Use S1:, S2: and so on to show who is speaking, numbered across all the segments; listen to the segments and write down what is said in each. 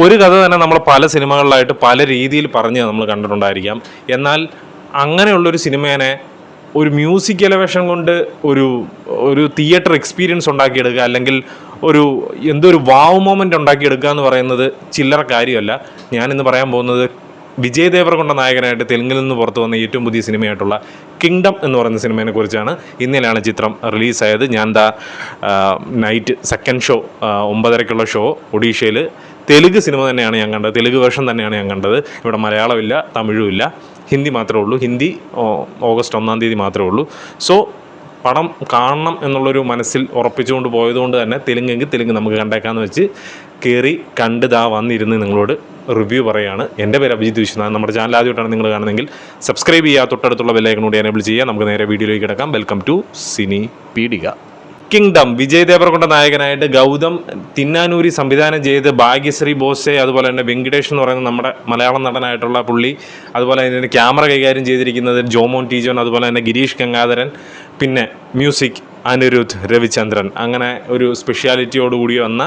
S1: ഒരു കഥ തന്നെ നമ്മൾ പല സിനിമകളിലായിട്ട് പല രീതിയിൽ പറഞ്ഞ് നമ്മൾ കണ്ടിട്ടുണ്ടായിരിക്കാം. എന്നാൽ അങ്ങനെയുള്ളൊരു സിനിമേനെ ഒരു മ്യൂസിക് എലവേഷൻ കൊണ്ട് ഒരു ഒരു തിയേറ്റർ എക്സ്പീരിയൻസ് ഉണ്ടാക്കിയെടുക്കുക, അല്ലെങ്കിൽ ഒരു വാവ് മൊമെൻ്റ് ഉണ്ടാക്കിയെടുക്കുക എന്ന് പറയുന്നത് ചില്ലറ കാര്യമല്ല. ഞാനിന്ന് പറയാൻ പോകുന്നത് വിജയ് ദേവരകൊണ്ട നായകനായിട്ട് തെലുങ്കിൽ നിന്ന് പുറത്തു വന്ന ഏറ്റവും പുതിയ സിനിമയായിട്ടുള്ള കിങ്ഡം എന്ന് പറയുന്ന സിനിമയെ കുറിച്ചാണ്. ഇന്നലെയാണ് ചിത്രം റിലീസായത്. ഞാൻ നൈറ്റ് സെക്കൻഡ് ഷോ 9:30 ഷോ ഒഡീഷയിൽ തെലുങ്ക് സിനിമ തന്നെയാണ് ഞാൻ കണ്ടത്. തെലുങ്ക് വേർഷൻ തന്നെയാണ് ഞാൻ കണ്ടത്. ഇവിടെ മലയാളമില്ല, തമിഴുമില്ല, ഹിന്ദി മാത്രമേ ഉള്ളൂ. ഹിന്ദി ഓഗസ്റ്റ് 1 മാത്രമേ ഉള്ളൂ. സോ പടം കാണണം എന്നുള്ളൊരു മനസ്സിൽ ഉറപ്പിച്ചുകൊണ്ട് പോയതുകൊണ്ട് തന്നെ തെലുങ്കെങ്കിൽ തെലുങ്ക് നമുക്ക് കണ്ടേക്കാമെന്ന് വെച്ച് കയറി കണ്ട് വന്നിരുന്ന് നിങ്ങളോട് റിവ്യൂ പറയുകയാണ്. എൻ്റെ പേര് അഭിജിത്ത് വിശ്വനാഥ്. നമ്മുടെ ചാനൽ ആദ്യമായിട്ടാണ് നിങ്ങൾ കാണുന്നതെങ്കിൽ സബ്സ്ക്രൈബ് ചെയ്യുക, തൊട്ടടുത്തുള്ള ബെല്ലൈക്കൺ കൂടി എനേബിൾ ചെയ്യുക. നമുക്ക് നേരെ വീഡിയോയിലേക്ക് കിടക്കാം. Welcome to Cini Peedika. Kingdom Vijay Deverakonda നായകനായിട്ട് ഗൗതം തിന്നാനൂരി സംവിധാനം ചെയ്ത് ഭാഗ്യശ്രീ ബോസെ, അതുപോലെ തന്നെ വെങ്കിടേഷ് എന്ന് പറയുന്ന നമ്മുടെ മലയാളം നടനായിട്ടുള്ള പുള്ളി, അതുപോലെ തന്നെ ക്യാമറ കൈകാര്യം ചെയ്തിരിക്കുന്നത് ജോമോൻ ടീജോൻ, അതുപോലെ തന്നെ ഗിരീഷ് ഗംഗാധരൻ, പിന്നെ മ്യൂസിക് അനിരുദ്ധ് രവിചന്ദ്രൻ. അങ്ങനെ ഒരു സ്പെഷ്യാലിറ്റിയോടുകൂടി വന്ന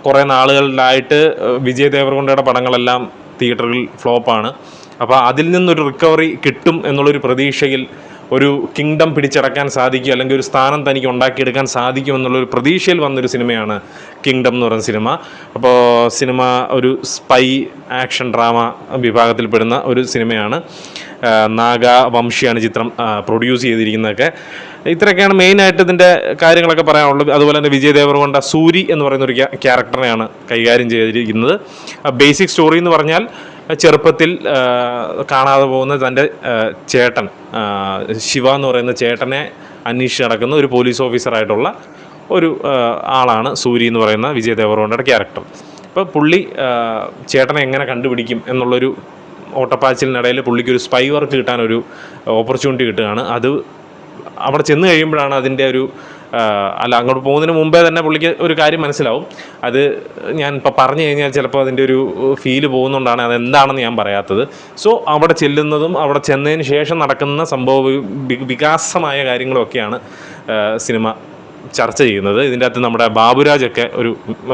S1: കുറേ നാളുകളിലായിട്ട് വിജയ് ദേവരകൊണ്ടയുടെ പടങ്ങളെല്ലാം തിയേറ്ററിൽ ഫ്ലോപ്പാണ്. അപ്പോൾ അതിൽ നിന്നൊരു റിക്കവറി കിട്ടും എന്നുള്ളൊരു പ്രതീക്ഷയിൽ ഒരു കിങ്ഡം പിടിച്ചടക്കാൻ സാധിക്കും, അല്ലെങ്കിൽ ഒരു സ്ഥാനം തനിക്ക് ഉണ്ടാക്കിയെടുക്കാൻ സാധിക്കും എന്നുള്ളൊരു പ്രതീക്ഷയിൽ വന്നൊരു സിനിമയാണ് കിങ്ഡം എന്ന് പറയുന്ന സിനിമ. അപ്പോൾ സിനിമ ഒരു സ്പൈ ആക്ഷൻ ഡ്രാമ വിഭാഗത്തിൽപ്പെടുന്ന ഒരു സിനിമയാണ്. നാഗ വംശിയാണ് ചിത്രം പ്രൊഡ്യൂസ് ചെയ്തിരിക്കുന്നതൊക്കെ. ഇത്രയൊക്കെയാണ് മെയിനായിട്ട് ഇതിൻ്റെ കാര്യങ്ങളൊക്കെ പറയാനുള്ളത്. അതുപോലെ തന്നെ വിജയ് ദേവരകൊണ്ട സൂരി എന്ന് പറയുന്ന ഒരു ക്യാരക്ടറിനെയാണ് കൈകാര്യം ചെയ്തിരിക്കുന്നത്. ബേസിക് സ്റ്റോറി എന്ന് പറഞ്ഞാൽ ചെറുപ്പത്തിൽ കാണാതെ പോകുന്ന തൻ്റെ ചേട്ടൻ ശിവ എന്ന് പറയുന്ന ചേട്ടനെ അന്വേഷിച്ച് നടക്കുന്ന ഒരു പോലീസ് ഓഫീസറായിട്ടുള്ള ഒരു ആളാണ് സൂരി എന്ന് പറയുന്ന വിജയ് ദേവരകൊണ്ടയുടെ ക്യാരക്ടർ. അപ്പോൾ പുള്ളി ചേട്ടനെ എങ്ങനെ കണ്ടുപിടിക്കും എന്നുള്ളൊരു ഓട്ടപ്പാച്ചിലിനിടയിൽ പുള്ളിക്കൊരു സ്പൈ വർക്ക് കിട്ടാനൊരു ഓപ്പർച്യൂണിറ്റി കിട്ടുകയാണ്. അത് അവിടെ ചെന്ന് കഴിയുമ്പോഴാണ് അതിൻ്റെ അങ്ങോട്ട് പോകുന്നതിന് മുമ്പേ തന്നെ പുള്ളിക്ക് ഒരു കാര്യം മനസ്സിലാവും. അത് ഞാൻ ഇപ്പോൾ പറഞ്ഞു കഴിഞ്ഞാൽ ചിലപ്പോൾ അതിൻ്റെ ഒരു ഫീല് പോകുന്നതുകൊണ്ടാണ് അതെന്താണെന്ന് ഞാൻ പറയാത്തത്. സോ അവിടെ ചെല്ലുന്നതും അവിടെ ചെന്നതിന് ശേഷം നടക്കുന്ന വികാസമായ കാര്യങ്ങളൊക്കെയാണ് സിനിമ ചർച്ച ചെയ്യുന്നത്. ഇതിൻ്റെ അകത്ത് നമ്മുടെ ബാബുരാജൊക്കെ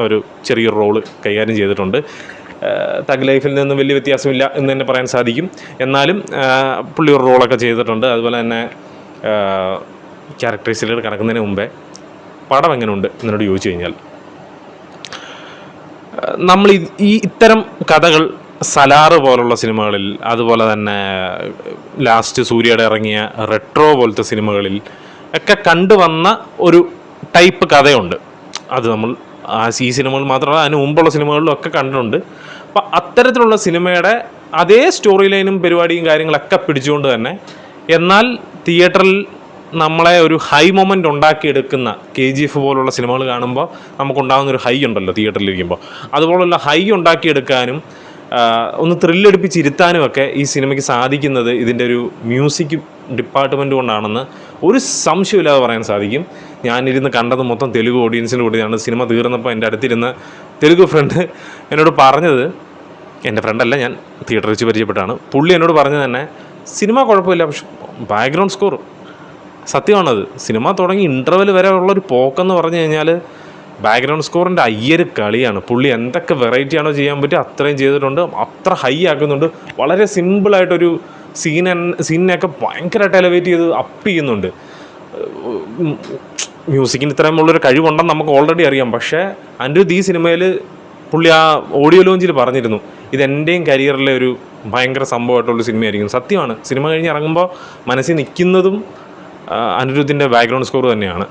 S1: ഒരു ചെറിയൊരു റോള് കൈകാര്യം ചെയ്തിട്ടുണ്ട്. തഗ് ലൈഫിൽ നിന്നും വലിയ വ്യത്യാസമില്ല എന്ന് തന്നെ പറയാൻ സാധിക്കും. എന്നാലും പുള്ളി ഒരു റോളൊക്കെ ചെയ്തിട്ടുണ്ട്. അതുപോലെ തന്നെ ക്യാരക്ടറിസ്റ്റികൾ കടക്കുന്നതിന് മുമ്പേ പടം എങ്ങനെയുണ്ട് എന്നോട് ചോദിച്ചു കഴിഞ്ഞാൽ, നമ്മൾ ഇത്തരം കഥകൾ സലാറ് പോലുള്ള സിനിമകളിൽ, അതുപോലെ തന്നെ ലാസ്റ്റ് സൂര്യയുടെ ഇറങ്ങിയ റെട്രോ പോലത്തെ സിനിമകളിൽ ഒക്കെ കണ്ടുവന്ന ഒരു ടൈപ്പ് കഥയുണ്ട്. അത് നമ്മൾ ഈ സിനിമകൾ മാത്രമല്ല അതിന് മുമ്പുള്ള സിനിമകളിലും ഒക്കെ കണ്ടിട്ടുണ്ട്. അപ്പം അത്തരത്തിലുള്ള സിനിമയുടെ അതേ സ്റ്റോറി ലൈനും പരിപാടിയും കാര്യങ്ങളൊക്കെ പിടിച്ചുകൊണ്ട് തന്നെ, എന്നാൽ തിയേറ്ററിൽ നമ്മളെ ഒരു ഹൈ മൊമെൻ്റ് ഉണ്ടാക്കിയെടുക്കുന്ന KGF പോലുള്ള സിനിമകൾ കാണുമ്പോൾ നമുക്കുണ്ടാകുന്നൊരു ഹൈ ഉണ്ടല്ലോ തിയേറ്ററിലിരിക്കുമ്പോൾ, അതുപോലുള്ള ഹൈ ഉണ്ടാക്കിയെടുക്കാനും ഒന്ന് ത്രില്ലടിപ്പിച്ചിരുത്താനും ഒക്കെ ഈ സിനിമയ്ക്ക് സാധിക്കുന്നത് ഇതിൻ്റെ ഒരു മ്യൂസിക് ഡിപ്പാർട്ട്മെൻറ്റ് കൊണ്ടാണെന്ന് ഒരു സംശയമില്ലാതെ പറയാൻ സാധിക്കും. ഞാനിരുന്ന് കണ്ടത് മൊത്തം തെലുങ്ക് ഓഡിയൻസിൻ്റെ കൂടെയാണ്. സിനിമ തീർന്നപ്പോൾ എൻ്റെ അടുത്തിരുന്ന് തെലുങ്ക് ഫ്രണ്ട് എന്നോട് പറഞ്ഞത്, എൻ്റെ ഫ്രണ്ടല്ല, ഞാൻ തിയേറ്ററിൽ വെച്ച് പരിചയപ്പെട്ടാണ്. പുള്ളി എന്നോട് പറഞ്ഞത് തന്നെ സിനിമ കുഴപ്പമില്ല, പക്ഷെ ബാക്ക്ഗ്രൗണ്ട് സ്കോർ സത്യമാണത്. സിനിമ തുടങ്ങി ഇൻ്റർവെൽ വരെ ഉള്ളൊരു പോക്കെന്ന് പറഞ്ഞു കഴിഞ്ഞാൽ ബാക്ക്ഗ്രൗണ്ട് സ്കോറിൻ്റെ അയ്യൊരു കളിയാണ്. പുള്ളി എന്തൊക്കെ വെറൈറ്റി ആണോ ചെയ്യാൻ പറ്റുക അത്രയും ചെയ്തിട്ടുണ്ട്. അത്ര ഹൈ ആക്കുന്നുണ്ട്. വളരെ സിമ്പിളായിട്ടൊരു സീനിനെയൊക്കെ ഭയങ്കരമായിട്ട് എലവേറ്റ് ചെയ്ത് അപ്പ് ചെയ്യുന്നുണ്ട്. മ്യൂസിക്കിന് ഇത്രയുമുള്ളൊരു കഴിവുണ്ടെന്ന് നമുക്ക് ഓൾറെഡി അറിയാം. പക്ഷേ അനിരുദ്ധ് ഈ സിനിമയിൽ പുള്ളി ആ ഓഡിയോ ലോഞ്ചിൽ പറഞ്ഞിരുന്നു, ഇതെൻ്റെയും കരിയറിലെ ഒരു ഭയങ്കര സംഭവമായിട്ടുള്ളൊരു സിനിമയായിരിക്കും. സത്യമാണ്. സിനിമ കഴിഞ്ഞ് ഇറങ്ങുമ്പോൾ മനസ്സിൽ നിൽക്കുന്നതും അനിരുദ്ധിൻ്റെ ബാക്ക്ഗ്രൗണ്ട് സ്കോർ തന്നെയാണ്.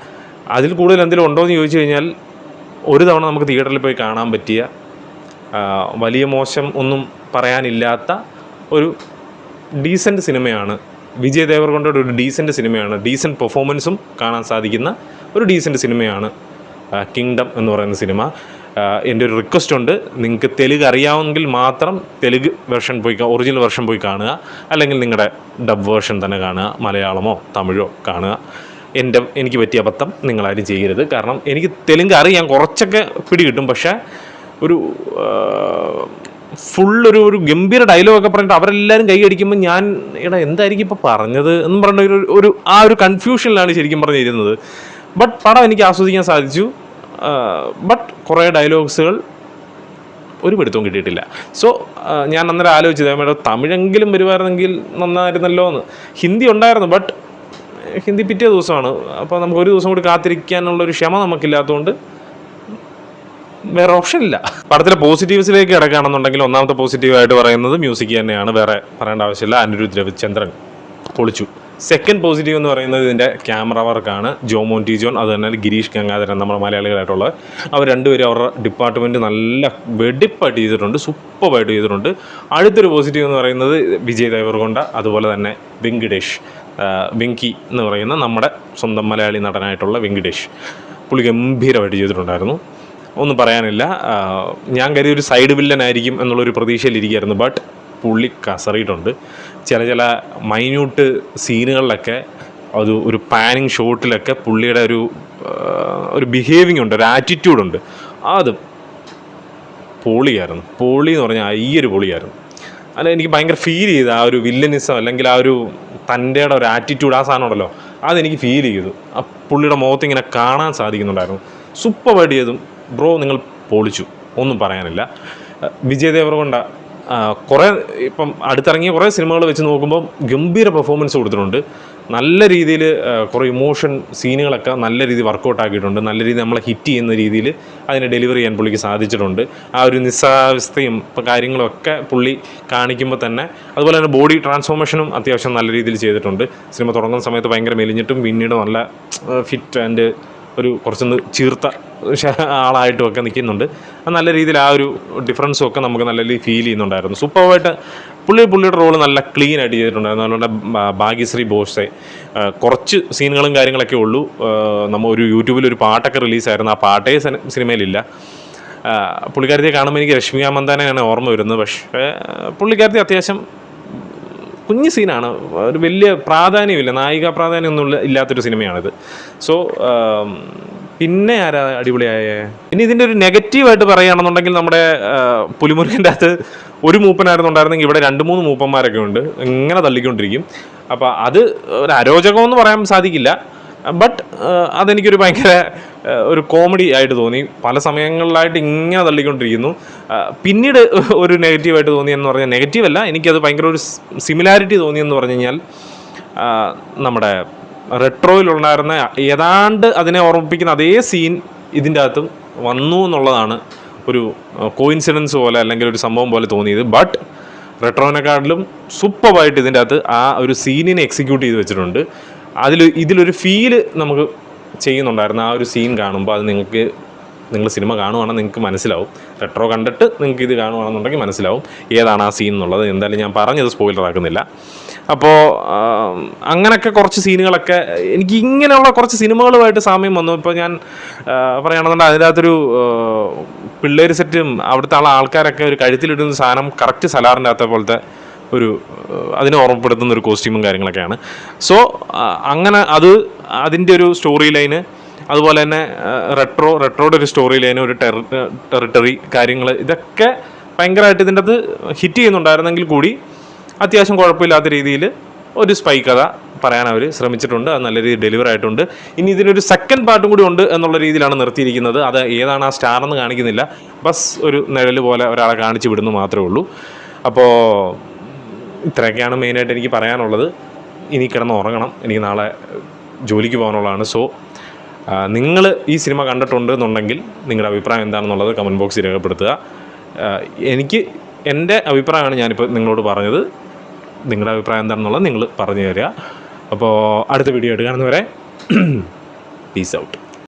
S1: അതിൽ കൂടുതൽ എന്തെങ്കിലും ഉണ്ടോ എന്ന് ചോദിച്ചു കഴിഞ്ഞാൽ, ഒരു തവണ നമുക്ക് തിയേറ്ററിൽ പോയി കാണാൻ പറ്റിയ, വലിയ മോശം ഒന്നും പറയാനില്ലാത്ത ഒരു ഡീസൻറ്റ് സിനിമയാണ്. വിജയ് ദേവരകൊണ്ടയുടെ ഒരു ഡീസൻറ്റ് സിനിമയാണ്. ഡീസൻറ്റ് പെർഫോമൻസും കാണാൻ സാധിക്കുന്ന ഒരു ഡീസൻറ്റ് സിനിമയാണ് കിങ്ഡം എന്ന് പറയുന്ന സിനിമ. എൻ്റെ ഒരു റിക്വസ്റ്റ് ഉണ്ട്, നിങ്ങൾക്ക് തെലുങ്ക് അറിയാമെങ്കിൽ മാത്രം തെലുങ്ക് വെർഷൻ ഒറിജിനൽ വെർഷൻ പോയി കാണുക, അല്ലെങ്കിൽ നിങ്ങളുടെ ഡബ് വേർഷൻ തന്നെ കാണുക, മലയാളമോ തമിഴോ കാണുക. എനിക്ക് പറ്റിയ അബദ്ധം നിങ്ങളാരും ചെയ്യരുത്. കാരണം എനിക്ക് തെലുങ്ക് അറിയാം, കുറച്ചൊക്കെ പിടി കിട്ടും. പക്ഷേ ഒരു ഒരു ഗംഭീര ഡയലോഗൊക്കെ പറഞ്ഞിട്ട് അവരെല്ലാവരും കൈ അടിക്കുമ്പോൾ ഞാൻ എന്തായിരിക്കും ഇപ്പോൾ പറഞ്ഞത് എന്ന് പറഞ്ഞ ഒരു കൺഫ്യൂഷനിലാണ് ശരിക്കും പറഞ്ഞിരുന്നത്. ബട്ട് പടം എനിക്ക് ആസ്വദിക്കാൻ സാധിച്ചു. ബട്ട് കുറേ ഡയലോഗ്സുകൾ ഒരു പിടുത്തവും കിട്ടിയിട്ടില്ല. സോ ഞാൻ അന്നേരം ആലോചിച്ചത് മേഡം തമിഴെങ്കിലും വരുമായിരുന്നെങ്കിൽ നന്നായിരുന്നല്ലോ എന്ന്. ഹിന്ദി ഉണ്ടായിരുന്നു, ബട്ട് ഹിന്ദി പിറ്റേ ദിവസമാണ്. അപ്പോൾ നമുക്ക് ഒരു ദിവസം കൂടി കാത്തിരിക്കാനുള്ളൊരു ക്ഷമ നമുക്കില്ലാത്തതുകൊണ്ട് വേറെ ഓപ്ഷൻ ഇല്ല. പടത്തിലെ പോസിറ്റീവ്സിലേക്ക് കിടക്കുകയാണെന്നുണ്ടെങ്കിൽ ഒന്നാമത്തെ പോസിറ്റീവായിട്ട് പറയുന്നത് മ്യൂസിക് തന്നെയാണ്, വേറെ പറയേണ്ട ആവശ്യമില്ല. അനിരുദ്ധ് രവിചന്ദ്രൻ പൊളിച്ചു. സെക്കൻഡ് പോസിറ്റീവ് എന്ന് പറയുന്നത് ഇതിൻ്റെ ക്യാമറ വർക്കാണ്. ജോമോൻ ടി ജോൺ, അത് തന്നെ ഗിരീഷ് ഗംഗാധരൻ, നമ്മുടെ മലയാളികളായിട്ടുള്ളത്. അവർ രണ്ടുപേരും അവരുടെ ഡിപ്പാർട്ട്മെൻറ്റ് നല്ല വെടിപ്പായിട്ട് ചെയ്തിട്ടുണ്ട്, സൂപ്പറായിട്ട് ചെയ്തിട്ടുണ്ട്. അടുത്തൊരു പോസിറ്റീവ് എന്ന് പറയുന്നത് വിജയ് ദേവരകൊണ്ട, അതുപോലെ തന്നെ വെങ്കിടേഷ് വെങ്കി എന്ന് പറയുന്ന നമ്മുടെ സ്വന്തം മലയാളി നടനായിട്ടുള്ള വെങ്കിടേഷ്. പുള്ളി ഗംഭീരമായിട്ട് ചെയ്തിട്ടുണ്ടായിരുന്നു, ഒന്നും പറയാനില്ല. ഞാൻ കരുതി ഒരു സൈഡ് വില്ലനായിരിക്കും എന്നുള്ളൊരു പ്രതീക്ഷയിലിരിക്കുകയായിരുന്നു, ബട്ട് പുള്ളി കസറിയിട്ടുണ്ട്. ചില മൈന്യൂട്ട് സീനുകളിലൊക്കെ ഒരു പാനിങ് ഷോട്ടിലൊക്കെ പുള്ളിയുടെ ഒരു ബിഹേവിങ് ഉണ്ട്, ഒരു ആറ്റിറ്റ്യൂഡുണ്ട്. അത് പൊളിയായിരുന്നു. പൊളി എന്ന് പറഞ്ഞാൽ അയ്യൊരു പൊളിയായിരുന്നു. അല്ല, എനിക്ക് ഭയങ്കര ഫീൽ ചെയ്തു ആ ഒരു വില്ലനിസം, അല്ലെങ്കിൽ ആ ഒരു തൻ്റെ ഒരു ആറ്റിറ്റ്യൂഡ്, ആ സാധനം ഉണ്ടല്ലോ, അതെനിക്ക് ഫീൽ ചെയ്തു. ആ പുള്ളിയുടെ മുഖത്ത് ഇങ്ങനെ കാണാൻ സാധിക്കുന്നുണ്ടായിരുന്നു. സൂപ്പറായിട്ട് ചെയ്തും ബ്രോ, നിങ്ങൾ പൊളിച്ചു, ഒന്നും പറയാനില്ല. വിജയ് ദേവരകൊണ്ട കുറേ ഇപ്പം അടുത്തിറങ്ങിയ കുറേ സിനിമകൾ വെച്ച് നോക്കുമ്പോൾ ഗംഭീര പെർഫോമൻസ് കൊടുത്തിട്ടുണ്ട്. നല്ല രീതിയിൽ കുറേ ഇമോഷൻ സീനുകളൊക്കെ നല്ല രീതിയിൽ വർക്കൗട്ട് ആക്കിയിട്ടുണ്ട്. നല്ല രീതിയിൽ നമ്മളെ ഹിറ്റ് ചെയ്യുന്ന രീതിയിൽ അതിനെ ഡെലിവറി ചെയ്യാൻ പുള്ളിക്ക് സാധിച്ചിട്ടുണ്ട്. ആ ഒരു നിസ്സാവസ്ഥയും ഇപ്പം കാര്യങ്ങളൊക്കെ പുള്ളി കാണിക്കുമ്പോൾ തന്നെ, അതുപോലെ തന്നെ ബോഡി ട്രാൻസ്ഫോർമേഷനും അത്യാവശ്യം നല്ല രീതിയിൽ ചെയ്തിട്ടുണ്ട്. സിനിമ തുടങ്ങുന്ന സമയത്ത് ഭയങ്കര മെലിഞ്ഞിട്ടും പിന്നീട് നല്ല ഫിറ്റ് ആൻഡ് ഒരു കുറച്ചൊന്ന് ചീർത്ത ആളായിട്ടുമൊക്കെ നിൽക്കുന്നുണ്ട്. നല്ല രീതിയിൽ ആ ഒരു ഡിഫറൻസും ഒക്കെ നമുക്ക് നല്ല രീതിയിൽ ഫീൽ ചെയ്യുന്നുണ്ടായിരുന്നു. സൂപ്പറായിട്ട് പുള്ളിയുടെ റോള് നല്ല ക്ലീൻ ആയിട്ട് ചെയ്തിട്ടുണ്ടായിരുന്നു. അതുപോലെ ഭാഗ്യശ്രീ ബോസെ കുറച്ച് സീനുകളും കാര്യങ്ങളൊക്കെ ഉള്ളൂ. നമ്മൾ ഒരു യൂട്യൂബിൽ ഒരു പാട്ടൊക്കെ റിലീസായിരുന്നു, ആ പാട്ടേ സിനിമയിലില്ല. പുള്ളിക്കാരത്തിയെ കാണുമ്പോൾ എനിക്ക് രശ്മിക മന്ദാനയാണ് ഓർമ്മ വരുന്നത്. പക്ഷേ പുള്ളിക്കാരത്തി അത്യാവശ്യം കുഞ്ഞു സീനാണ്, ഒരു വലിയ പ്രാധാന്യമില്ല, നായിക പ്രാധാന്യമൊന്നും ഇല്ലാത്തൊരു സിനിമയാണിത്. സോ പിന്നെ ആരാ അടിപൊളിയായ? ഇനി ഇതിൻ്റെ ഒരു നെഗറ്റീവായിട്ട് പറയുകയാണെന്നുണ്ടെങ്കിൽ നമ്മുടെ പുലിമുരുകൻ്റെ അകത്ത് ഒരു മൂപ്പനായിരുന്നുണ്ടായിരുന്നെങ്കിൽ ഇവിടെ 2-3 മൂപ്പന്മാരൊക്കെ ഉണ്ട്, ഇങ്ങനെ തള്ളിക്കൊണ്ടിരിക്കും. അപ്പോൾ അത് ഒരു അരോചകമെന്ന് പറയാൻ സാധിക്കില്ല, ബട്ട് അതെനിക്കൊരു ഭയങ്കര ഒരു കോമഡി ആയിട്ട് തോന്നി. പല സമയങ്ങളിലായിട്ട് ഇങ്ങനെ തള്ളിക്കൊണ്ടിരിക്കുന്നു. പിന്നീട് ഒരു നെഗറ്റീവായിട്ട് തോന്നിയെന്ന് പറഞ്ഞാൽ, നെഗറ്റീവല്ല, എനിക്കത് ഭയങ്കര ഒരു സിമിലാരിറ്റി തോന്നിയെന്ന് പറഞ്ഞു കഴിഞ്ഞാൽ, നമ്മുടെ റെട്രോയിലുണ്ടായിരുന്ന ഏതാണ്ട് അതിനെ ഓർമ്മിപ്പിക്കുന്ന അതേ സീൻ ഇതിൻ്റെ അകത്തും വന്നു എന്നുള്ളതാണ് ഒരു കോയിൻസിഡൻസ് പോലെ, അല്ലെങ്കിൽ ഒരു സംഭവം പോലെ തോന്നിയത്. ബട്ട് റെട്രോനെക്കാട്ടിലും സൂപ്പറായിട്ട് ഇതിൻ്റെ അകത്ത് ആ ഒരു സീനിനെ എക്സിക്യൂട്ട് ചെയ്ത് വെച്ചിട്ടുണ്ട്. ഇതിലൊരു ഫീല് നമുക്ക് ചെയ്യുന്നുണ്ടായിരുന്നു. ആ ഒരു സീൻ കാണുമ്പോൾ അത് നിങ്ങൾ സിനിമ കാണുവാണെങ്കിൽ നിങ്ങൾക്ക് മനസ്സിലാവും. റെട്രോ കണ്ടിട്ട് നിങ്ങൾക്ക് ഇത് കാണുവാണെന്നുണ്ടെങ്കിൽ മനസ്സിലാവും ഏതാണ് ആ സീൻ എന്നുള്ളത്. എന്തായാലും ഞാൻ പറഞ്ഞത് സ്പോയിലർ ആക്കുന്നില്ല. അപ്പോൾ അങ്ങനെയൊക്കെ കുറച്ച് സീനുകളൊക്കെ എനിക്ക് ഇങ്ങനെയുള്ള കുറച്ച് സിനിമകളുമായിട്ട് സാമ്യം വന്നു. ഇപ്പോൾ ഞാൻ പറയുകയാണെന്നുണ്ടെങ്കിൽ അതിനകത്തൊരു പിള്ളേർ സെറ്റും അവിടുത്തെ ആൾക്കാരൊക്കെ ഒരു കഴുത്തിലിടുന്ന സാധനം കറക്റ്റ് സലാറിൻ്റെ അകത്തെ പോലത്തെ ഒരു അതിനെ ഓർമ്മപ്പെടുത്തുന്ന ഒരു കോസ്റ്റ്യൂമും കാര്യങ്ങളൊക്കെയാണ്. അങ്ങനെ അതിൻ്റെ ഒരു സ്റ്റോറി ലൈന്, അതുപോലെ തന്നെ റെട്രോയുടെ ഒരു സ്റ്റോറി ലൈന്, ഒരു ടെറിട്ടറി കാര്യങ്ങൾ, ഇതൊക്കെ ഭയങ്കരമായിട്ട് ഇതിൻ്റെ അത് ഹിറ്റ് ചെയ്യുന്നുണ്ടായിരുന്നെങ്കിൽ കൂടി അത്യാവശ്യം കുഴപ്പമില്ലാത്ത രീതിയിൽ ഒരു സ്പൈ കഥ പറയാൻ അവർ ശ്രമിച്ചിട്ടുണ്ട്. അത് നല്ല രീതിയിൽ ഡെലിവർ ആയിട്ടുണ്ട്. ഇനി ഇതിനൊരു സെക്കൻഡ് പാർട്ടും കൂടി ഉണ്ട് എന്നുള്ള രീതിയിലാണ് നിർത്തിയിരിക്കുന്നത്. അത് ഏതാണ് ആ സ്റ്റാറെന്ന് കാണിക്കുന്നില്ല, ബസ് ഒരു നിഴൽ പോലെ ഒരാളെ കാണിച്ച് വിടുന്നു മാത്രമേ ഉള്ളൂ. അപ്പോൾ ഇത്രയൊക്കെയാണ് മെയിനായിട്ട് എനിക്ക് പറയാനുള്ളത്. ഇനി കിടന്ന് ഉറങ്ങണം, എനിക്ക് നാളെ ജോലിക്ക് പോകാനുള്ളതാണ്. സോ നിങ്ങൾ ഈ സിനിമ കണ്ടിട്ടുണ്ട് എന്നുണ്ടെങ്കിൽ നിങ്ങളുടെ അഭിപ്രായം എന്താണെന്നുള്ളത് കമൻറ്റ് ബോക്സിൽ രേഖപ്പെടുത്തുക. എൻ്റെ അഭിപ്രായമാണ് ഞാനിപ്പോൾ നിങ്ങളോട് പറഞ്ഞത്. നിങ്ങളുടെ അഭിപ്രായം എന്താണെന്നുള്ളത് നിങ്ങൾ പറഞ്ഞു തരിക. അപ്പോൾ അടുത്ത വീഡിയോ ആയിട്ട് കാണുന്നവരെ പീസ് ഔട്ട്.